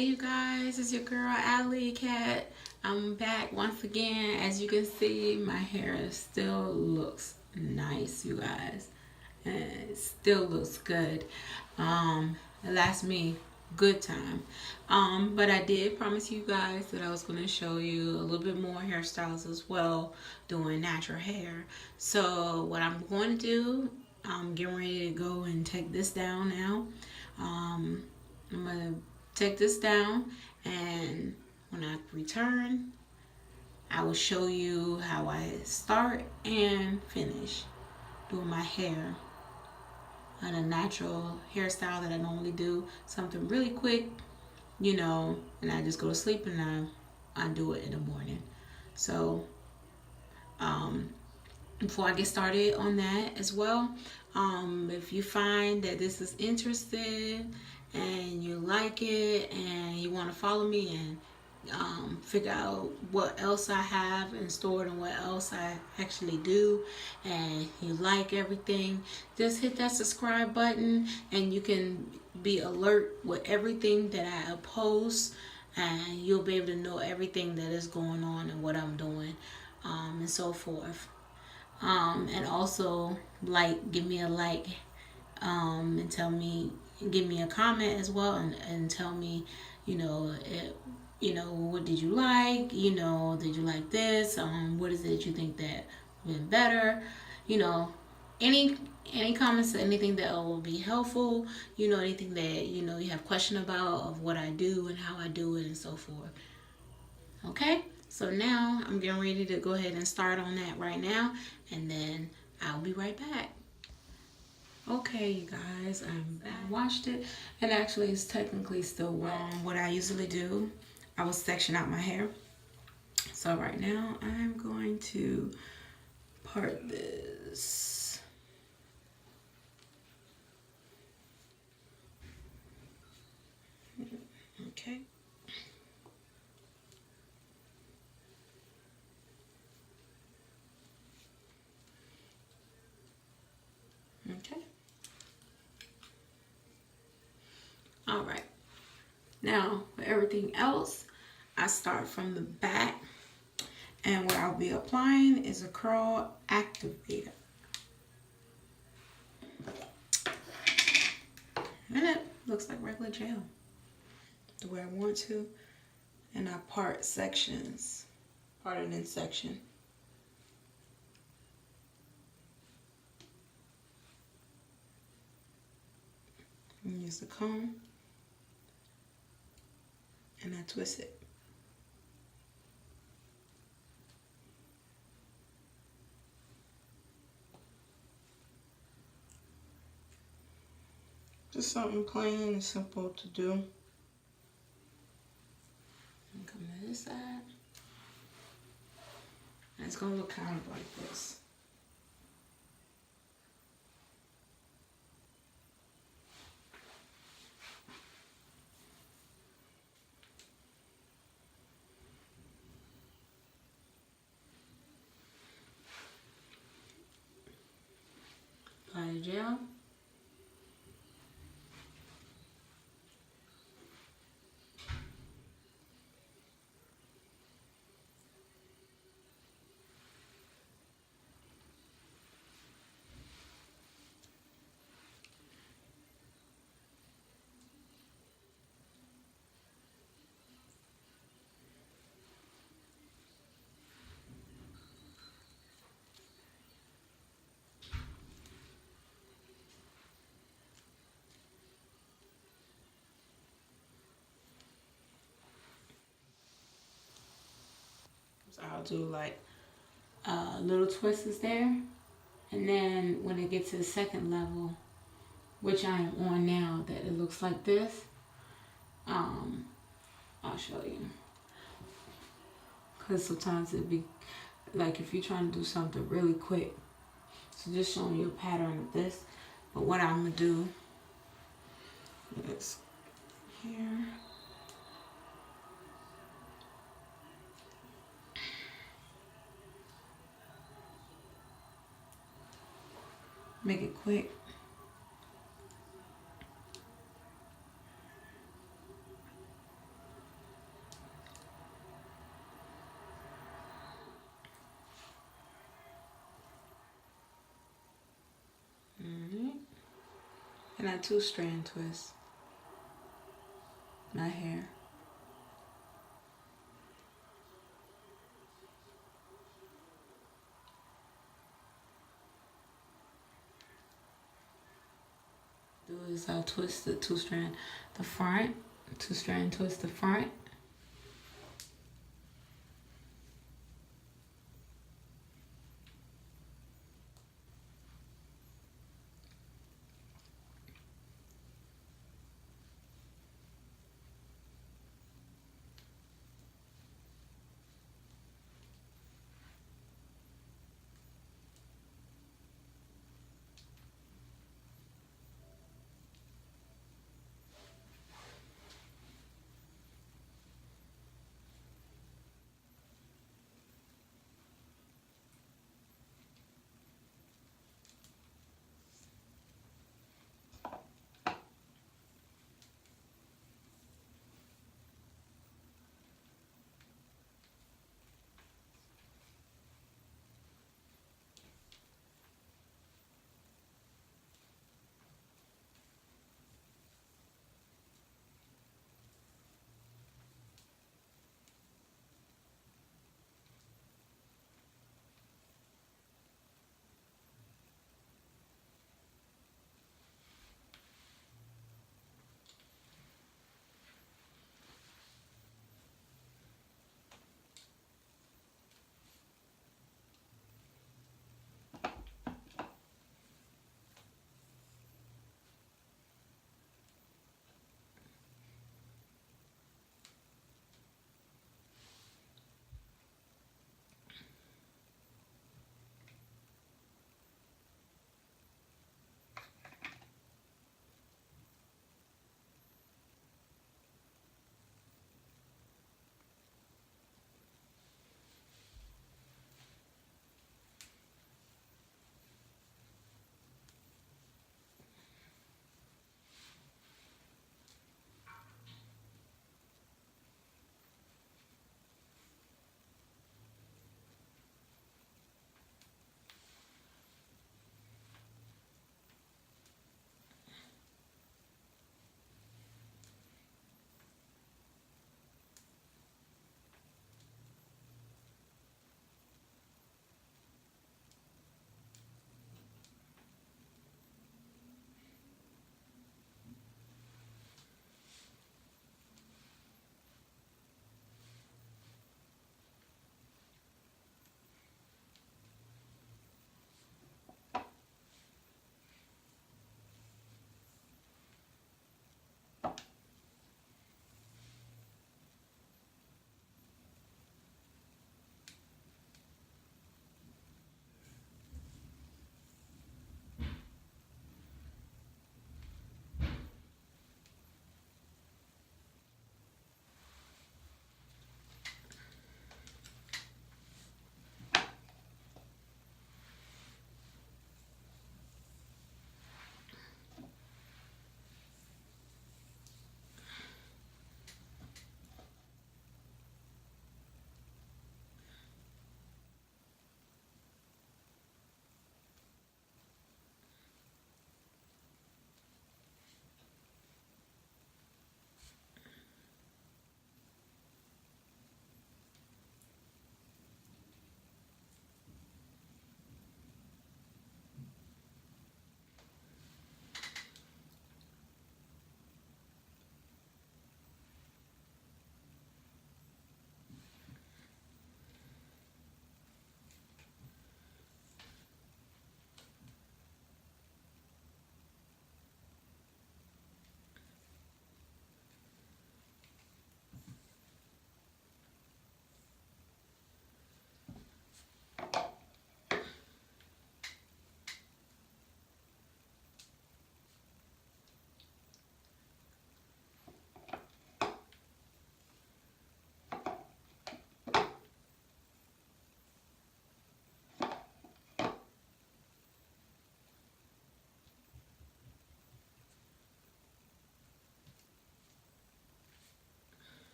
Hey you guys, it's your girl Aloe Cat. I'm back once again. As you can see, my hair still looks nice, you guys. And it still looks good. It lasts me good time. But I did promise you guys that I was going to show you a little bit more hairstyles as well, doing natural hair. So what I'm going to do, I'm getting ready to go and take this down now. I'm going to take this down, and when I return, I will show you how I start and finish doing my hair on a natural hairstyle that I normally do. Something really quick, and I just go to sleep and I do it in the morning. So before I get started on that as well, if you find that this is interesting and you like it and you want to follow me and figure out what else I have in store and what else I actually do, and you like everything, just hit that subscribe button and you can be alert with everything that I post, and you'll be able to know everything that is going on and what I'm doing, and so forth. And also give me a like, and give me a comment as well, and tell me, what did you like? Did you like this? What is it you think that went better? You know, any any comments, anything that will be helpful. Anything that you have question about of what I do and how I do it and so forth. Okay, so now I'm getting ready to go ahead and start on that right now, and then I'll be right back. Okay, you guys, I washed it, and actually it's technically still wet. What I usually do, I will section out my hair. So right now I'm going to part this. Okay. Okay. All right. Now, for everything else, I start from the back, and what I'll be applying is a Curl Activator. And it looks like regular gel, the way I want to. And I part sections, part it in section. And use the comb, and I twist it. Just something plain and simple to do. And come to this side. And it's going to look kind of like this. Apply the gel. So I'll do like little twists there, and then when it gets to the second level, which I am on now, that it looks like this, I'll show you. Because sometimes it'd be like if you're trying to do something really quick. So just showing you a pattern of this. But what I'm going to do is here. Make it quick. And I 2-strand twist my hair. Do is I'll twist the 2-strand the front, 2-strand twist the front.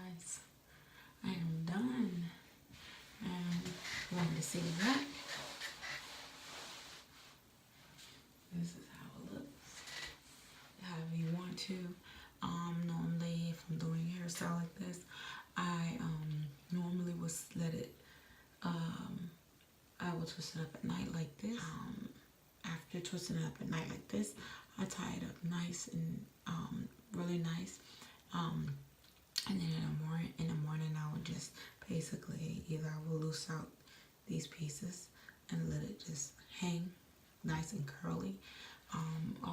guys, I am done. And you want me to see the back? This is how it looks. However you want to. Normally if I'm doing a hairstyle like this, I normally would let it, I will twist it up at night like this. After twisting it up at night like this, I tie it up nice and really nice. And then in the morning I would just basically either I will loose out these pieces and let it just hang nice and curly.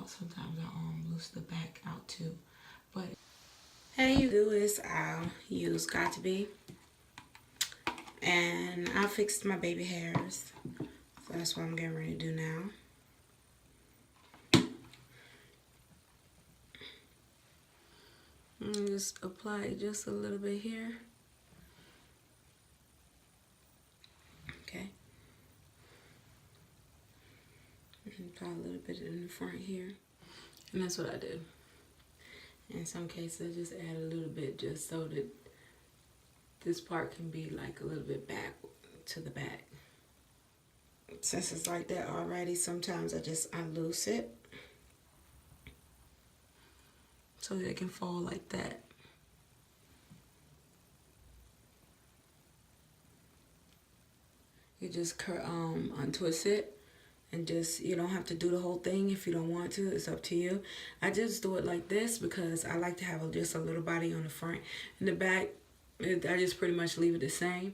Sometimes I loose the back out too. But how you do is I'll use Got To Be, and I fixed my baby hairs. So that's what I'm getting ready to do now. And just apply it just a little bit here. Okay. And apply a little bit in the front here. And that's what I did. In some cases, I just add a little bit just so that this part can be like a little bit back to the back. Since it's like that already, sometimes I loose it so that it can fall like that. You just untwist it. And just, you don't have to do the whole thing if you don't want to. It's up to you. I just do it like this because I like to have just a little body on the front. In the back, I just pretty much leave it the same.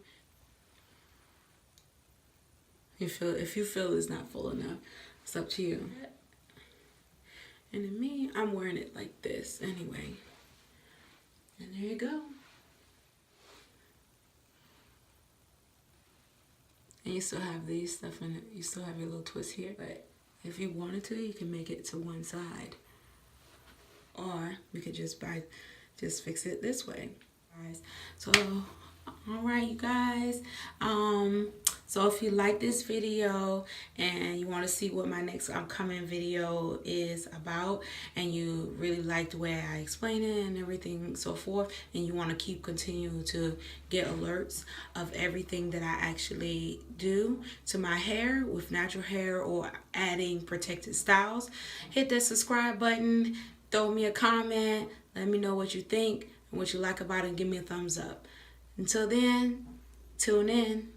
If you feel it's not full enough, it's up to you. And in me, I'm wearing it like this anyway. And there you go. And you still have these stuff in it. You still have your little twist here. But if you wanted to, you can make it to one side. Or you could just fix it this way. Guys. So, alright you guys. So if you like this video and you want to see what my next upcoming video is about, and you really like the way I explain it and everything so forth, and you want to continue to get alerts of everything that I actually do to my hair with natural hair or adding protected styles, hit that subscribe button, throw me a comment, let me know what you think and what you like about it, and give me a thumbs up. Until then, tune in.